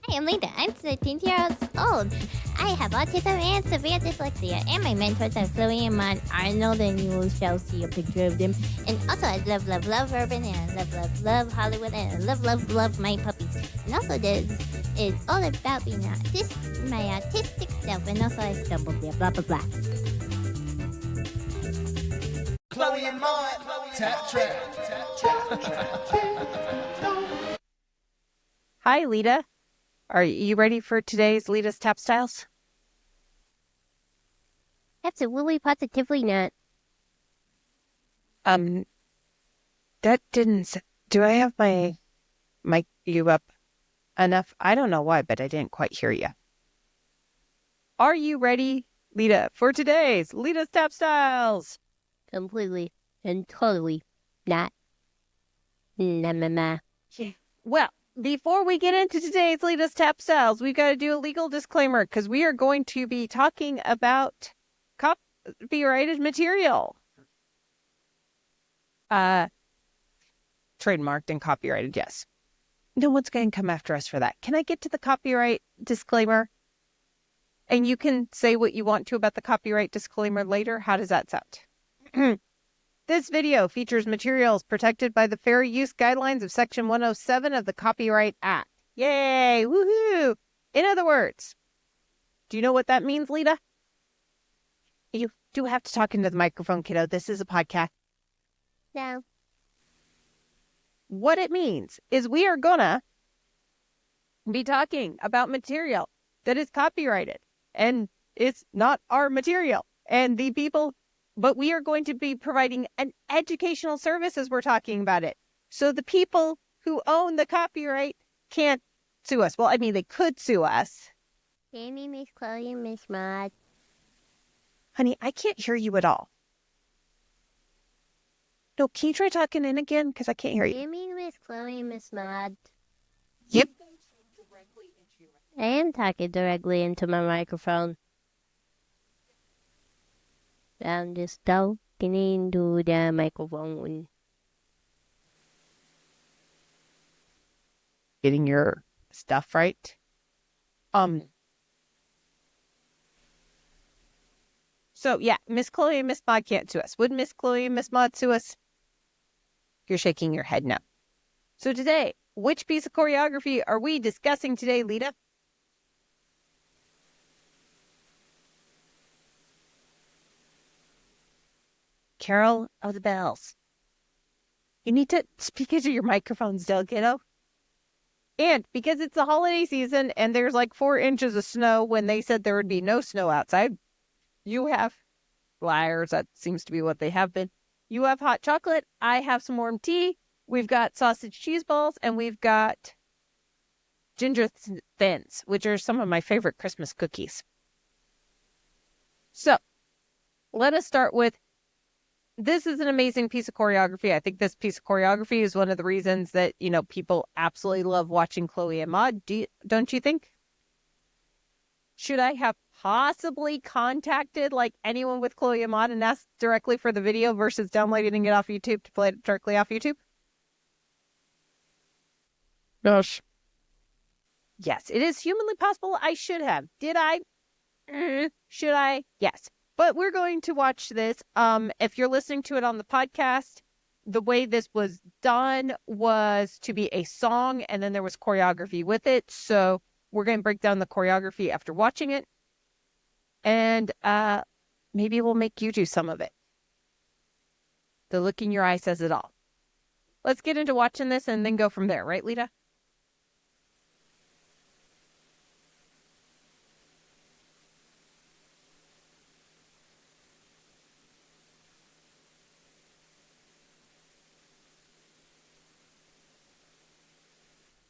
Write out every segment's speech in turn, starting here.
Hi, I'm Leta. I'm 13 years old. I have autism and severe dyslexia, and my mentors are Chloe and Arnold, and you shall see a picture of them. And also, I love urban, and I love Hollywood, and I love my puppies. And also, it's all about being my artistic self, and also I stumbled there, blah, blah, blah. Chloe and Maud, tap trap. Hi, Leta. Are you ready for today's Leta's Tap Styles? Absolutely, positively not. That didn't... Do I have my mic you up enough? I don't know why, but I didn't quite hear you. Are you ready, Leta, for today's Leta's Tap Styles? Completely and totally not. Nah. Well, before we get into today's Leta's Tap Styles, we've got to do a legal disclaimer because we are going to be talking about copyrighted material. Trademarked and copyrighted, yes. No one's going to come after us for that. Can I get to the copyright disclaimer? And you can say what you want to about the copyright disclaimer later. How does that sound? This video features materials protected by the Fair Use Guidelines of Section 107 of the Copyright Act. Yay! Woohoo! In other words, do you know what that means, Leta? You do have to talk into the microphone, kiddo. This is a podcast. No. What it means is we are gonna be talking about material that is copyrighted and it's not our material. And the people... But we are going to be providing an educational service as we're talking about it. So the people who own the copyright can't sue us. Well, I mean, they could sue us. Jamie, Miss Chloe, and Miss Maud. Honey, I can't hear you at all. No, can you try talking in again? Because I can't hear you. Jamie, Miss Chloe, and Miss Maud. Yep. I am talking directly into my microphone. I'm just talking into the microphone. Getting your stuff right. So, yeah, Miss Chloe and Miss Maud can't sue us. Would Miss Chloe and Miss Maud sue us? You're shaking your head no. So today, which piece of choreography are we discussing today, Leta? Carol of the Bells. You need to speak into your microphone still, kiddo. And because it's the holiday season and there's like 4 inches of snow when they said there would be no snow outside, you have liars. That seems to be what they have been. You have hot chocolate. I have some warm tea. We've got sausage cheese balls and we've got ginger thins, which are some of my favorite Christmas cookies. So let us start with, this is an amazing piece of choreography. I think this piece of choreography is one of the reasons that, people absolutely love watching Chloe and Maud. Don't you think? Should I have possibly contacted anyone with Chloe and Maud and asked directly for the video versus downloading it off YouTube to play it directly off YouTube? Gosh. Yes, it is humanly possible. I should have. Did I? Should I? Yes. But we're going to watch this. If you're listening to it on the podcast, the way this was done was to be a song and then there was choreography with it. So we're going to break down the choreography after watching it. And maybe we'll make you do some of it. The look in your eye says it all. Let's get into watching this and then go from there. Right, Leta?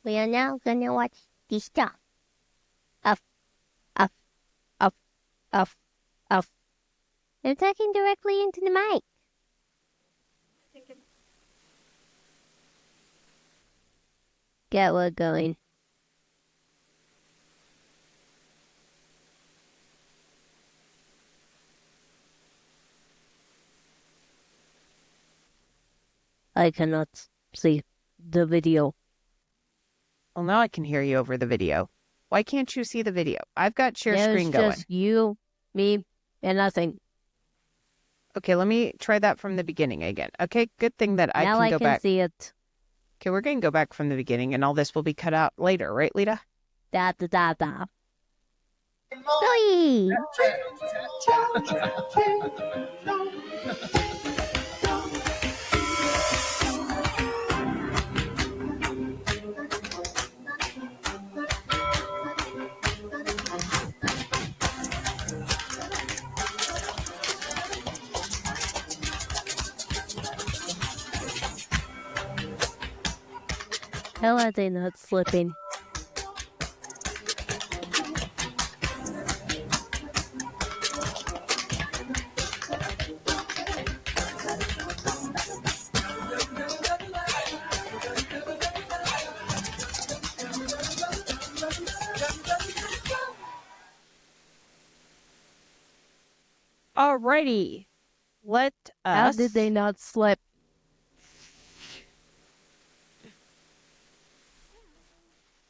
We are now gonna watch the stuff. Up. I'm talking directly into the mic. Get what going. I cannot see the video. Well, now I can hear you over the video. Why can't you see the video? I've got share There's screen going. just you, me, and nothing. Okay, let me try that from the beginning again. Okay, good thing that I Now can I go can back. see it. Okay, we're going to go back from the beginning, and all this will be cut out later, right, Leta? Da da da da. Chloe! How are they not slipping? Alrighty. Let us... How did they not slip?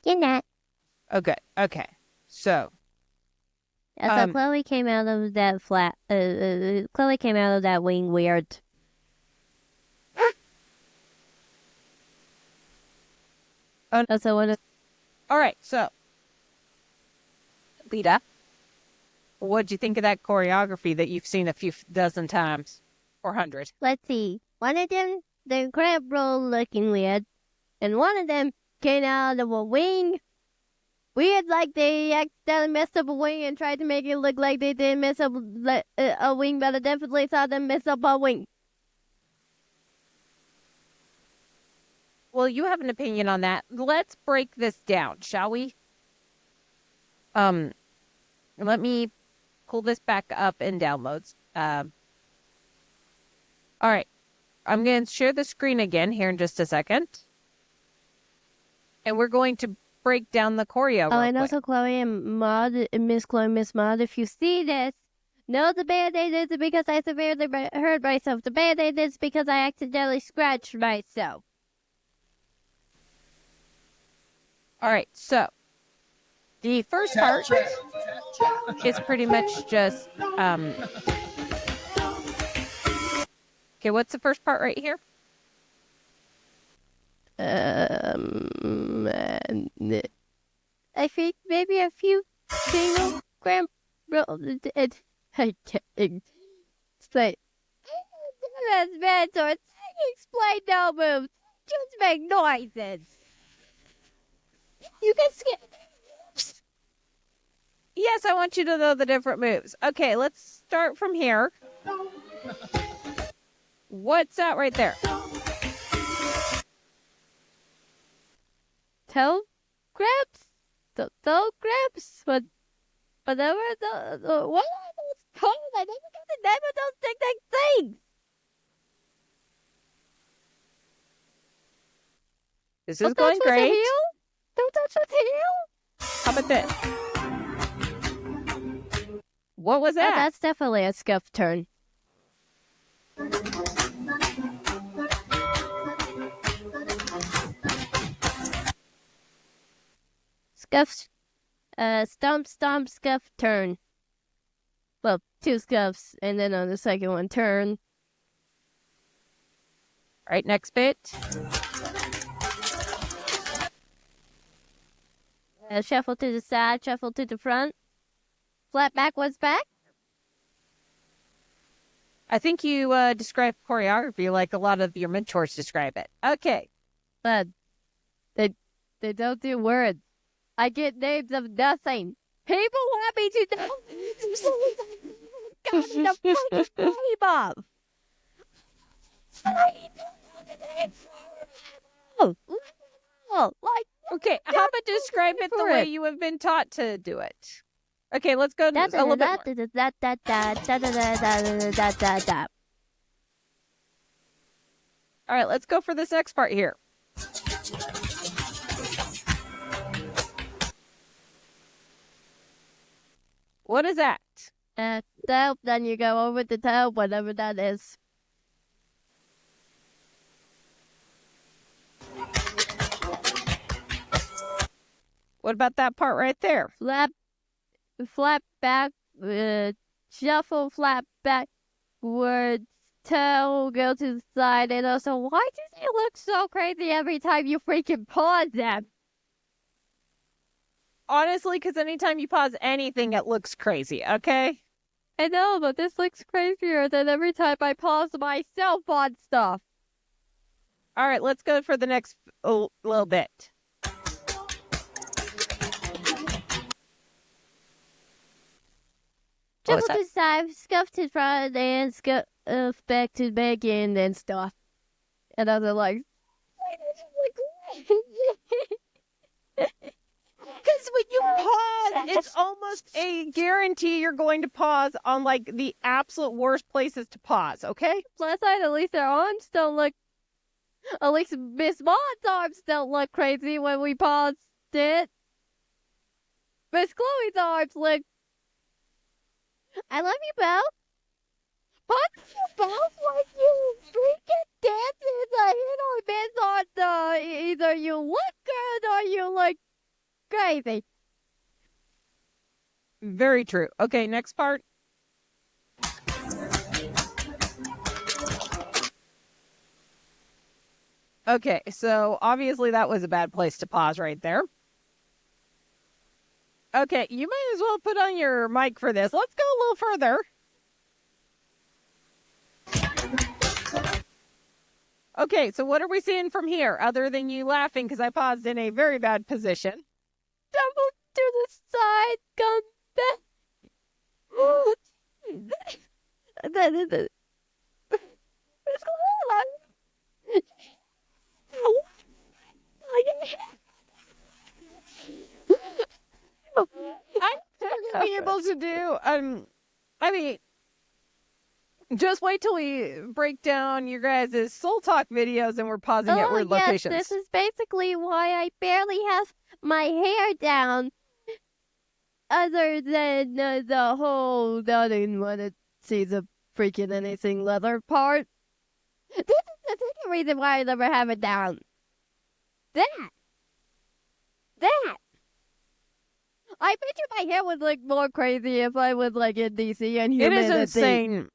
You're not. Okay, okay. So, So Chloe came out of that flat. Chloe came out of that wing weird. That's a one. alright, so... Leta, what'd you think of that choreography that you've seen a few dozen times? Or 100? Let's see. One of them, the crab roll looking weird, and one of them came out of a wing. Weird, like they accidentally messed up a wing and tried to make it look like they didn't mess up a wing, but I definitely saw them mess up a wing. Well, you have an opinion on that. Let's break this down, shall we? Let me pull this back up in downloads. All right. I'm going to share the screen again here in just a second. And we're going to break down the choreo. Oh, and also Chloe and Maud, Miss Chloe, Miss Maud, if you see this, no, the Band-Aid is because I severely hurt myself. The Band-Aid is because I accidentally scratched myself. All right, so the first part is pretty much just okay, what's the first part right here? I think maybe a few single gram explain. That's bad, so it's explain no moves. Just make noises. You can skip. Yes, I want you to know the different moves. Okay, let's start from here. What's that right there? Toe grabs? Toe grabs? Whatever what are those called? I never got the name of those things. This is going great. Don't touch with heel. How about this? What was that? That's definitely a scuff turn. Scuff, stomp, scuff, turn. Well, 2 scuffs, and then on the second one, turn. All right, next bit. Shuffle to the side, shuffle to the front. Flat backwards back. I think you describe choreography like a lot of your mentors describe it. Okay. But they don't do words. I get names of nothing. People want me to know got the fucking name of. Like, Okay, how about describe it the way you have been taught to do it? Okay, let's go a little bit more. All right, let's go for this next part here. What is that? Toe, then you go over the toe, whatever that is. What about that part right there? Flap back, shuffle, flap backwards, toe, go to the side, and also, why does it look so crazy every time you freaking pause them? Honestly, because anytime you pause anything, it looks crazy, okay? I know, but this looks crazier than every time I pause myself on stuff. All right, let's go for the next little bit. Jump to the side, scuff to front, and scuff back to back end and stuff. And other like, Because when you pause, it's almost a guarantee you're going to pause on, like, the absolute worst places to pause, okay? plus side, at least their arms don't look. At least Miss Maud's arms don't look crazy when we paused it. Miss Chloe's arms look. I love you both. But you both like you freaking dances a hit or miss on the either you look good or you look crazy. Very true. Okay, next part. Okay, so obviously that was a bad place to pause right there. Okay, you might as well put on your mic for this. Let's go a little further. Okay, so what are we seeing from here other than you laughing because I paused in a very bad position? Double to the side, come back. That is it. Miss Chloe. I'm be able to do I mean, just wait till we break down your guys' Soul Talk videos and we're pausing at weird locations. This is basically why I barely have my hair down. Other than the whole I didn't want to see the freaking anything leather part. This is the second reason why I never have it down. That. I bet you my hair would look more crazy if I was like in DC and It humanity. is insane.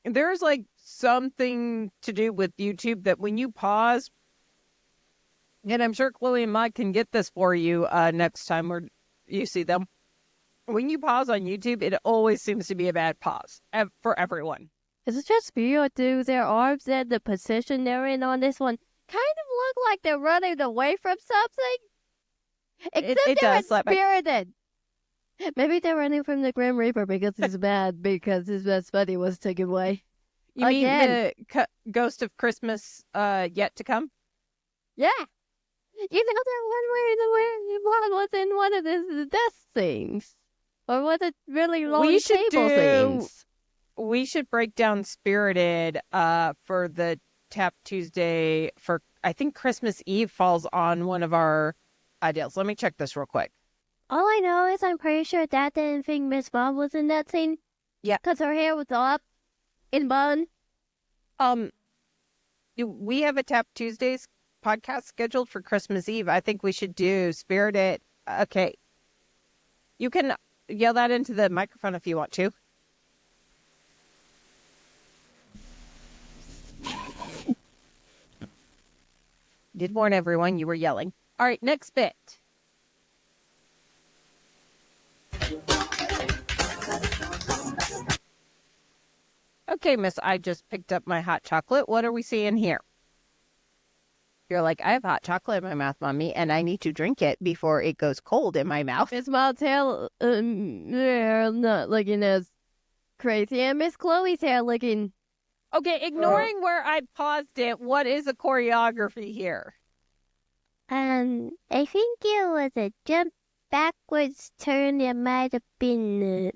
There's like something to do with YouTube that when you pause, and I'm sure Chloe and Mike can get this for you next time where you see them. When you pause on YouTube, it always seems to be a bad pause for everyone. Is it just me or do their arms and the position they're in on this one kind of look like they're running away from something? Except it they're does slap back. spirited. Maybe they're running from the Grim Reaper because he's mad because his best buddy was taken away. You mean the Ghost of Christmas yet to come? Yeah. You know that one where the blonde was in one of the death scenes? Or was it really long table scenes? We should break down Spirited for the Tap Tuesday for, I think Christmas Eve falls on one of our ideals. Let me check this real quick. All I know is I'm pretty sure Dad didn't think Miss Bob was in that scene. Yeah. Because her hair was up in bun. We have a Tap Tuesdays podcast scheduled for Christmas Eve. I think we should do Spirited. Okay. You can yell that into the microphone if you want to. Did warn everyone you were yelling. All right, next bit. Okay, miss, I just picked up my hot chocolate. What are we seeing here? You're like, I have hot chocolate in my mouth, Mommy, and I need to drink it before it goes cold in my mouth. Miss Maud's hair not looking as crazy, and Miss Chloe's hair looking... Okay, ignoring where I paused it, what is a choreography here? I think it was a jump backwards turn. It might have been.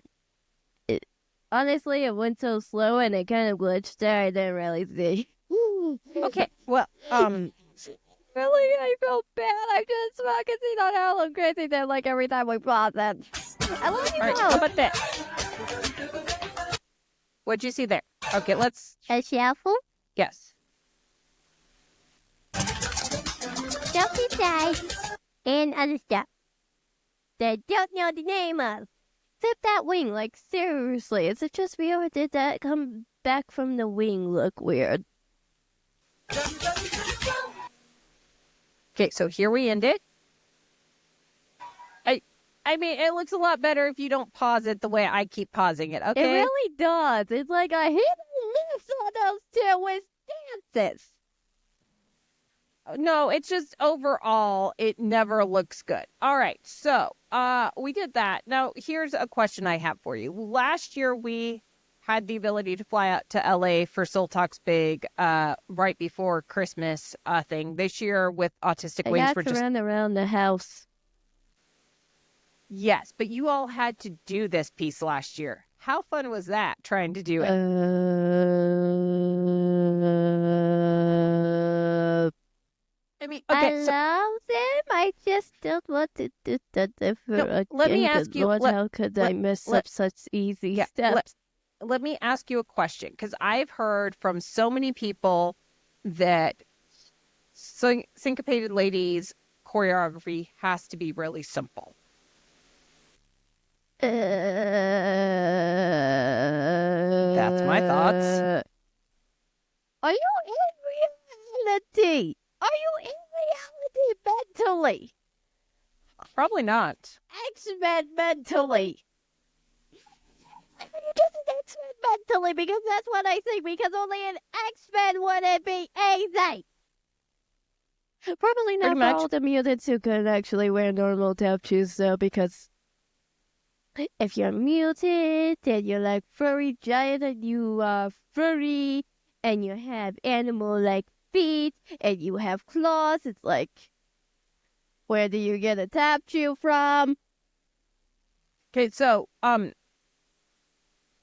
Honestly, it went so slow and it kind of glitched there. I didn't really see. Okay, well, Really, I feel bad. I'm just focusing on how I look crazy then, like every time we pause it. I love you all right, both. how about this? What'd you see there? Okay, let's... A shuffle? Yes. Jumpy side. and other stuff that I don't know the name of. Except that wing, like seriously, is it just me or did that come back from the wing look weird? Okay, so here we end it. I mean, it looks a lot better if you don't pause it the way I keep pausing it, okay? It really does. It's like I hit and miss on those two with dances. No, it's just overall, it never looks good. All right, so we did that. Now, here's a question I have for you. Last year, we had the ability to fly out to LA for Soul Talks Big right before Christmas thing. This year, with Autistic I Wings, got we're to just... run around the house. Yes, but you all had to do this piece last year. How fun was that, trying to do it? I mean, okay, I so love them. I just don't want to do that ever let me again. ask Good you... Lord, how could I mess up such easy steps? Let me ask you a question, because I've heard from so many people that Syncopated Ladies choreography has to be really simple. That's my thoughts. Are you in reality? Are you in reality mentally? Probably not. X-Men mentally. You're just an X-Men mentally because that's what I think. Because only an X-Men wouldn't be easy. Probably not Pretty for much. all the mutants who could actually wear normal tap shoes though, because if you're mutant and you're like furry giant and you are furry and you have animal-like feet and you have claws, it's like, where do you get a tap shoe from? Okay, so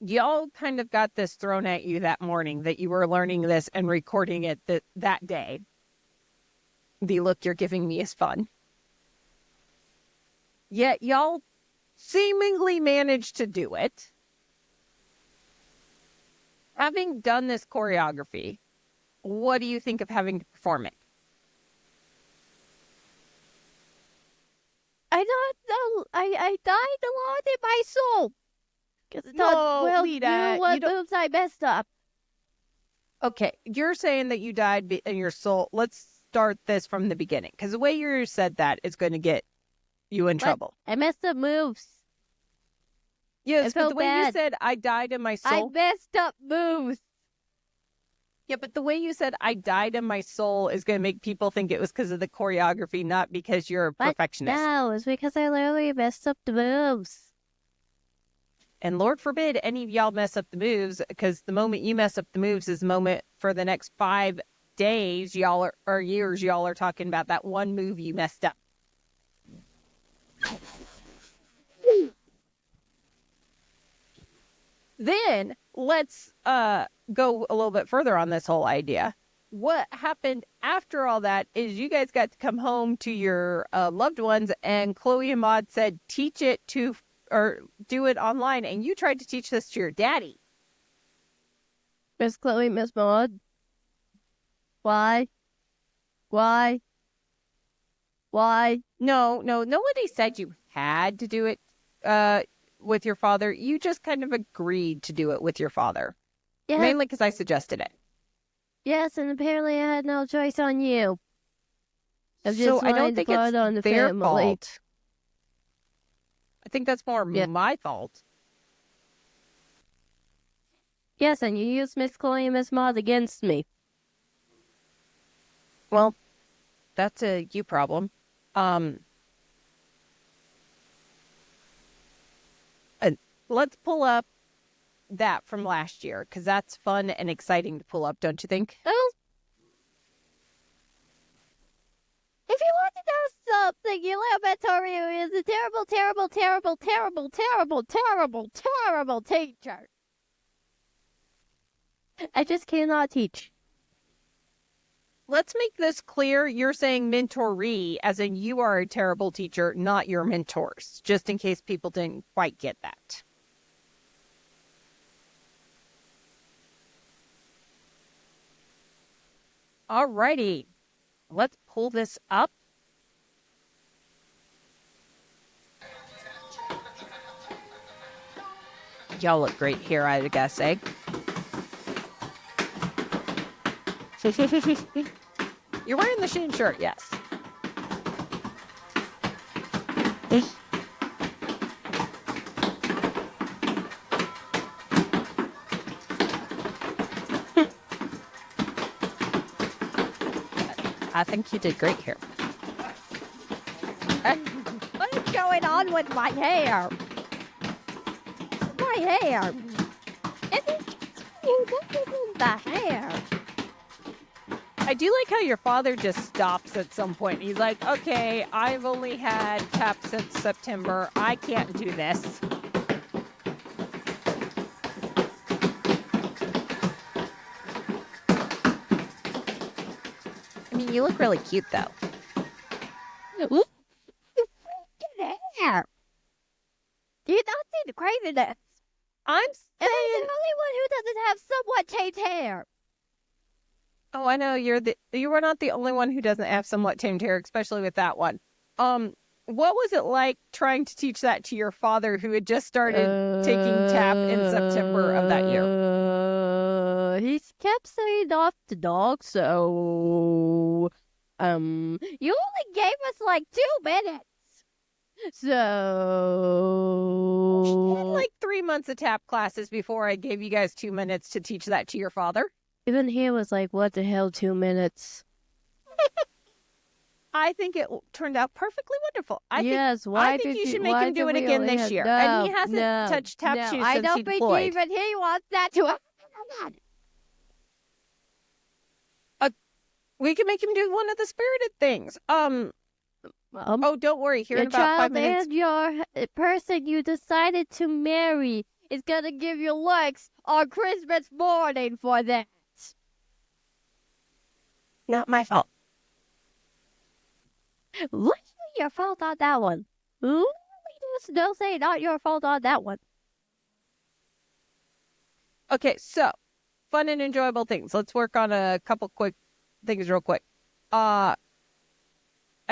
y'all kind of got this thrown at you that morning that you were learning this and recording it that day. The look you're giving me is fun. Yet y'all seemingly managed to do it. Having done this choreography, what do you think of having to perform it? I don't know. I died a lot in my soul. Because I No, thought, well, Leta, you know what you don't... moves I messed up. Okay, you're saying that you died in your soul. Let's start this from the beginning, because the way you said that is going to get you in trouble. I messed up moves. Yes, but the way you bad. said I died in my I soul. messed up moves. Yeah, but the way you said I died in my soul is going to make people think it was because of the choreography, not because you're a perfectionist. No, it's because I literally messed up the moves. And Lord forbid any of y'all mess up the moves, because the moment you mess up the moves is the moment for the next 5 days, y'all are, or years, y'all are talking about that one move you messed up. Then let's go a little bit further on this whole idea. What happened after all that is you guys got to come home to your loved ones, and Chloe and Maud said, teach it to, or do it online. And you tried to teach this to your daddy. Miss Chloe, Miss Maud. Why? Why? Why? No, nobody said you had to do it with your father. You just kind of agreed to do it with your father. Yes. Mainly because I suggested it. Yes, and apparently I had no choice on you. I'm just So I don't think it's on the their family. fault. I think that's more my fault. Yes, and you used Miss Chloe and Miss Maud against me. Well, that's a you problem. Let's pull up that from last year, because that's fun and exciting to pull up, don't you think? Oh. If you want to know something, your little mentor is a terrible, terrible, terrible, terrible, terrible, terrible, terrible teacher. I just cannot teach. Let's make this clear. You're saying mentoree, as in you are a terrible teacher, not your mentors, just in case people didn't quite get that. Alrighty, let's pull this up. Y'all look great here, I guess, eh? You're wearing the Sheen shirt, yes. I think you did great here. What is going on with my hair? My hair. What is in the hair? I do like how your father just stops at some point. He's like, okay, I've only had tap since September. I can't do this. I mean, you look really cute, though. Look at hair. Do you not see the craziness? I'm Am I saying... the only one who doesn't have somewhat tamed hair? Oh, I know you were not the only one who doesn't have somewhat tamed hair, especially with that one. What was it like trying to teach that to your father who had just started taking tap in September of that year? He kept saying off the dog, so you only gave us like 2 minutes. So She had like 3 months of tap classes before I gave you guys 2 minutes to teach that to your father. even he was like, "What the hell, 2 minutes?" I think it turned out perfectly wonderful. I think you should make him do it again this year. And he hasn't touched tap shoes I since don't he think deployed. even he wants that to happen. We can make him do one of the spirited things. Oh, don't worry. Here Your in about 5 child minutes. and your person you decided to marry is gonna give you legs on Christmas morning for that. Not my fault. Literally your fault on that one. Literally, just don't say not your fault on that one. Okay, so fun and enjoyable things. Let's work on a couple quick things real quick. I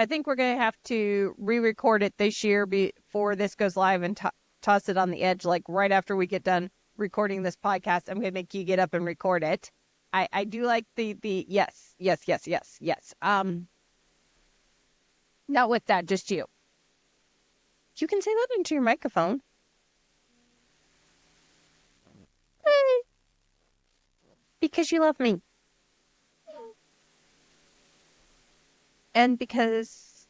think we're going to have to re-record it this year before this goes live and toss it on the edge. Like right after we get done recording this podcast, I'm going to make you get up and record it. I do like the yes. Not with that, just you. You can say that into your microphone. Because you love me. And because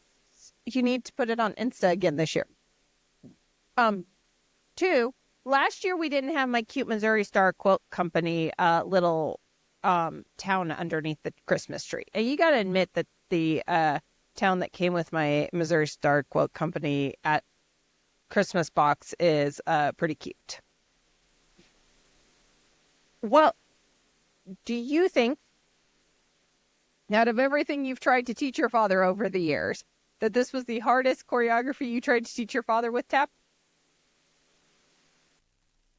you need to put it on Insta again this year. 2, last year we didn't have my cute Missouri Star Quilt Company little town underneath the Christmas tree. And you got to admit that the town that came with my Missouri Star Quilt Company at Christmas box is pretty cute. Well, do you think, out of everything you've tried to teach your father over the years, that this was the hardest choreography you tried to teach your father with tap?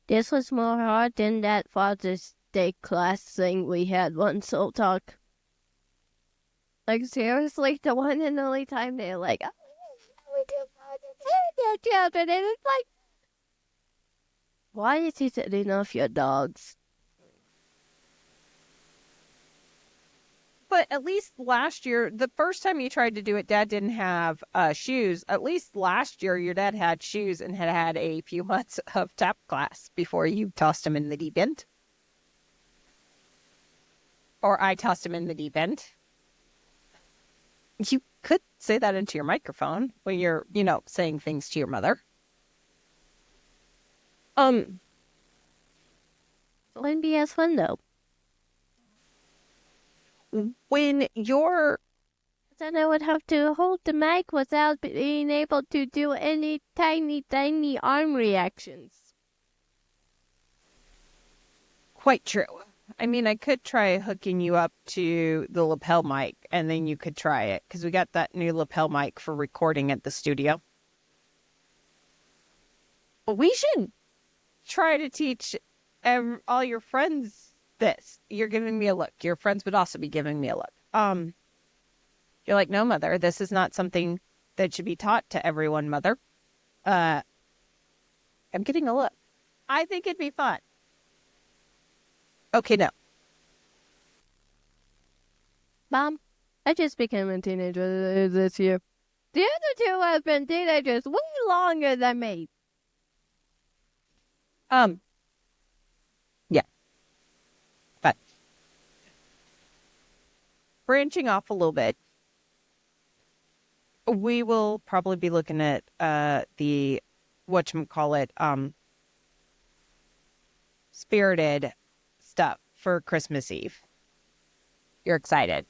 This was more hard than that Father's Day class thing we had once, so talk. Like, seriously, the one and only time they're like, oh, we do Father's Day children, and it's like, why is he setting off your dogs? But at least last year, the first time you tried to do it, Dad didn't have shoes. At least last year, your dad had shoes and had a few months of tap class before you tossed him in the deep end. Or I tossed him in the deep end. You could say that into your microphone when you're, saying things to your mother. Wouldn't be as fun, though. When you're... Then I would have to hold the mic without being able to do any tiny, tiny arm reactions. Quite true. I mean, I could try hooking you up to the lapel mic, and then you could try it, because we got that new lapel mic for recording at the studio. We should try to teach all your friends this. You're giving me a look. Your friends would also be giving me a look. You're like, no, Mother, this is not something that should be taught to everyone, Mother. I'm getting a look. I think it'd be fun. Okay, no. Mom, I just became a teenager this year. The other two have been teenagers way longer than me. Yeah. But branching off a little bit, we will probably be looking at the whatchamacallit, spirited stuff for Christmas Eve. You're excited.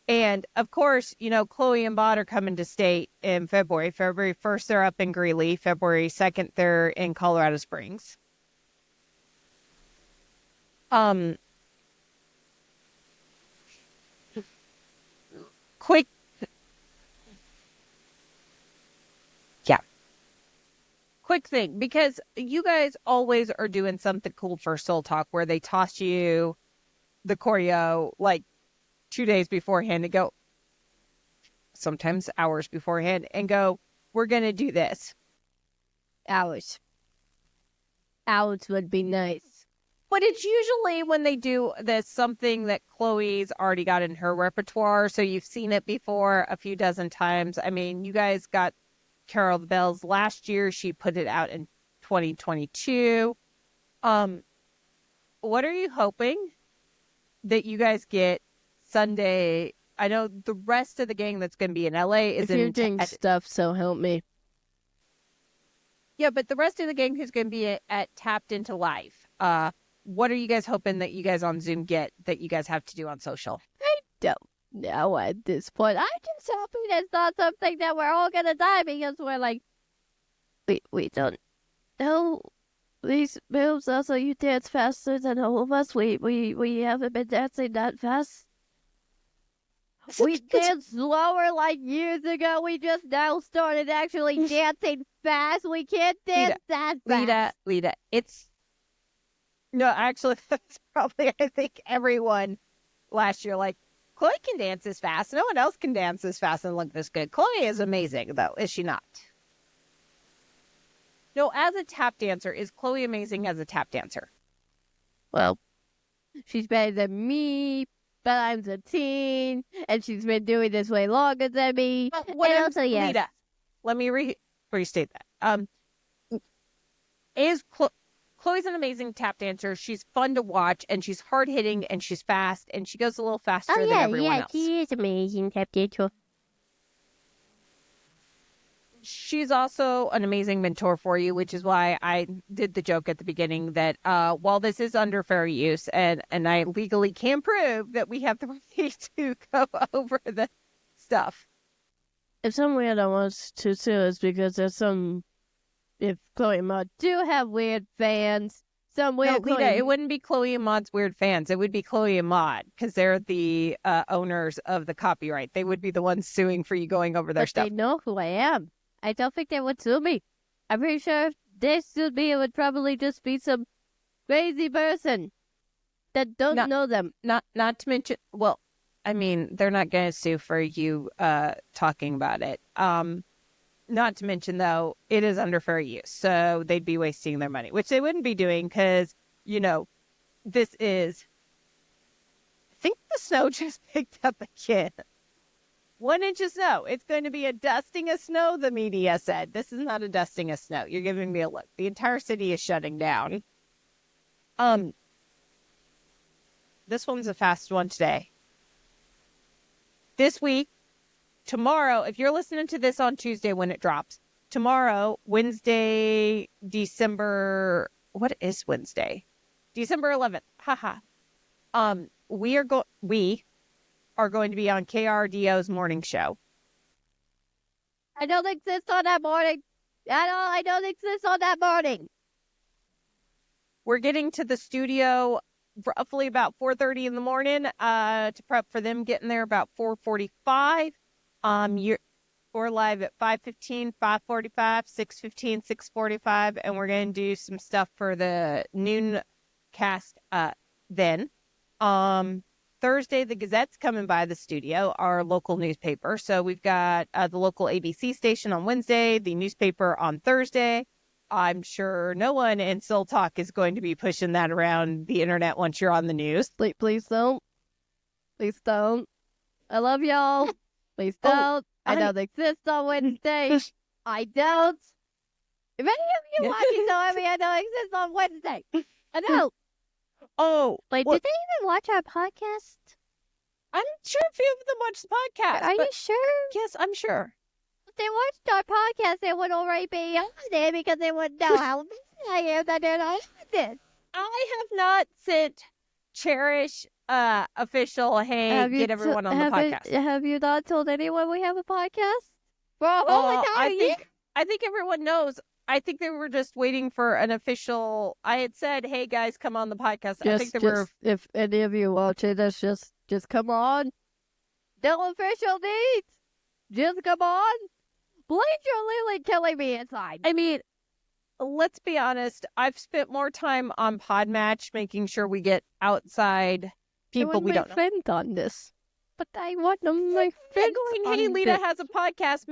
And of course, Chloe and Bod are coming to state in February. February 1st, they're up in Greeley. February 2nd, they're in Colorado Springs. Quick. Yeah. Quick thing, because you guys always are doing something cool for Soul Talk where they toss you the choreo like 2 days beforehand and go, sometimes hours beforehand, and go, we're going to do this. Hours would be nice. But it's usually when they do this something that Chloe's already got in her repertoire. So you've seen it before a few dozen times. I mean, you guys got Carol of the Bells last year. She put it out in 2022. What are you hoping that you guys get Sunday? I know the rest of the gang that's going to be in LA is if you're doing stuff, so help me. Yeah, but the rest of the gang who's going to be at Tapped Into Life, what are you guys hoping that you guys on Zoom get that you guys have to do on social? I don't know at this point. I'm just hoping it's not something that we're all gonna die because we're like, we don't know these moves. Also, you dance faster than all of us. We haven't been dancing that fast. We danced slower like years ago. We just now started actually dancing fast. We can't dance that fast. Leta, it's... No, actually, that's probably, I think, everyone last year, like, Chloe can dance as fast. No one else can dance as fast and look this good. Chloe is amazing, though, is she not? No, as a tap dancer, is Chloe amazing as a tap dancer? Well, she's better than me, but I'm the teen, and she's been doing this way longer than me. What and else, also, yes. Leta, let me restate that. Chloe's an amazing tap dancer. She's fun to watch, and she's hard-hitting, and she's fast, and she goes a little faster than everyone else. She is amazing tap dancer. She's also an amazing mentor for you, which is why I did the joke at the beginning that while this is under fair use, and I legally can prove that we have the right to go over the stuff. If some weirdo wants to sue us because there's some... If Chloe and Maud do have weird fans, some weird... No, Leta, it wouldn't be Chloe and Maud's weird fans. It would be Chloe and Maud, because they're the owners of the copyright. They would be the ones suing for you going over their stuff. They know who I am. I don't think they would sue me. I'm pretty sure if they sued me, it would probably just be some crazy person that don't know them. Not to mention... Well, I mean, they're not going to sue for you talking about it. Not to mention, though, it is under fair use, so they'd be wasting their money, which they wouldn't be doing because, this is... I think the snow just picked up again. 1 inch of snow. It's going to be a dusting of snow, the media said. This is not a dusting of snow. You're giving me a look. The entire city is shutting down. This one's the fastest one today. This week, tomorrow, if you're listening to this on Tuesday when it drops, tomorrow, Wednesday, December... What is Wednesday? December 11th. Haha. We are going to be on KRDO's morning show. I don't exist on that morning. I don't exist on that morning. We're getting to the studio roughly about 4:30 in the morning to prep for them getting there about 4:45. We're live at 5:15, 5:45, 6:15, 6:45, and we're going to do some stuff for the noon cast then. Thursday, the Gazette's coming by the studio, our local newspaper. So we've got the local ABC station on Wednesday, the newspaper on Thursday. I'm sure no one in Soul Talk is going to be pushing that around the internet once you're on the news. Please don't. Please don't. I love y'all. Please don't. I don't exist on Wednesday. I don't. If any of you watching know me, I don't exist on Wednesday. I don't. Oh, Wait, did they even watch our podcast? I'm sure a few of them watch the podcast. Are you but sure? yes, I'm sure. If they watched our podcast, they would already be on there because they would know how busy I am that they're not on this. I have not sent Cherish official, hey, get everyone on the podcast. Have you not told anyone we have a podcast? For only I think everyone knows. I think they were just waiting for an official. I had said, "Hey guys, come on the podcast." I think they were. If any of you watching this, just come on. No official needs. Just come on. Please, you're literally killing me inside. I mean, let's be honest. I've spent more time on Podmatch making sure we get outside people we don't know. Friend on this. But I want my friends. Hey, Leta has a podcast.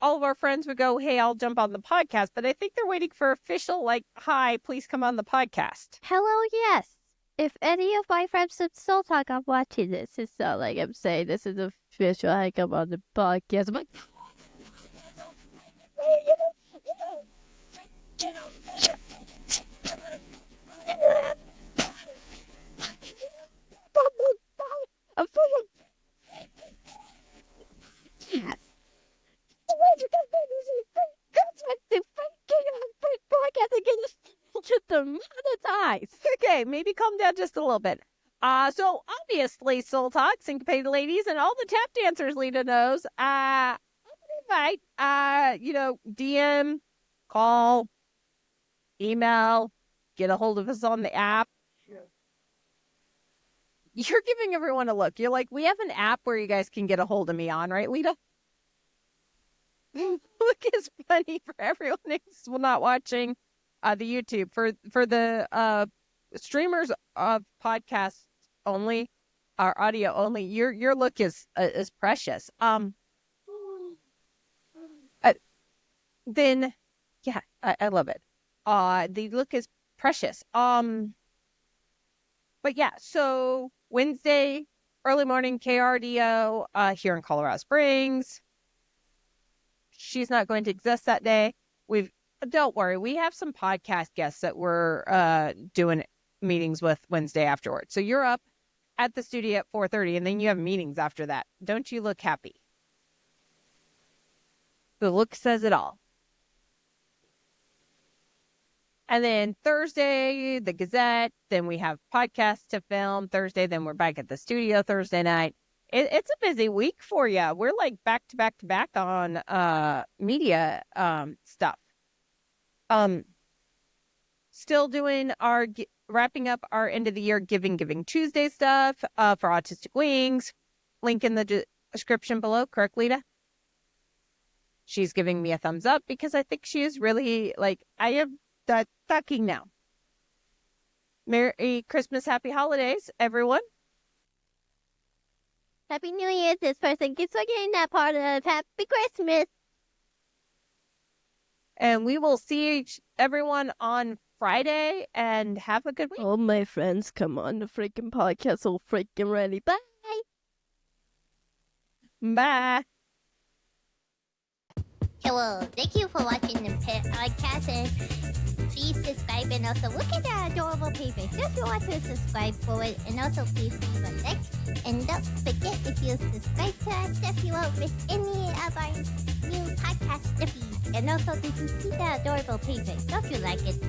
All of our friends would go, "Hey, I'll jump on the podcast." But I think they're waiting for official, like, "Hi, please come on the podcast." Hello, yes. If any of my friends from Soul Talk are watching this, it's not like I'm saying this is official. I come on the podcast. But I'm full of... Just monetize. Okay, maybe calm down just a little bit. So obviously, Soul Talk, Syncopated Ladies, and all the tap dancers Leta knows. Invite, DM, call, email, get a hold of us on the app. You're giving everyone a look. You're like, we have an app where you guys can get a hold of me on, right, Leta? Look is funny for everyone who's not watching the YouTube. For the streamers of podcasts only, or audio only, your look is precious. Then, yeah, I love it. The look is precious. But yeah, so Wednesday, early morning, KRDO here in Colorado Springs. She's not going to exist that day. Don't worry, we have some podcast guests that we're doing meetings with Wednesday afterwards. So you're up at the studio at 4:30, and then you have meetings after that. Don't you look happy? The look says it all. And then Thursday, the Gazette. Then we have podcasts to film Thursday. Then we're back at the studio Thursday night. It's a busy week for you. We're like back to back to back on media stuff. Still doing wrapping up our end of the year Giving Tuesday stuff for Autistic Wings. Link in the description below. Correct, Leta? She's giving me a thumbs up because I think she is really like, I am talking now. Merry Christmas, Happy Holidays, everyone. Happy New Year. This person keeps forgetting that part of Happy Christmas. And we will see everyone on Friday and have a good week. All my friends come on the freaking podcast all freaking ready. Bye. Bye. Hello, thank you for watching the podcast, and please subscribe, and also look at that adorable paper. So if you want to subscribe for it, and also please leave a like, and don't forget, if you subscribe to our stuff, you won't miss any of our new podcast stuffies. And also, did you see that adorable paper? Don't you like it?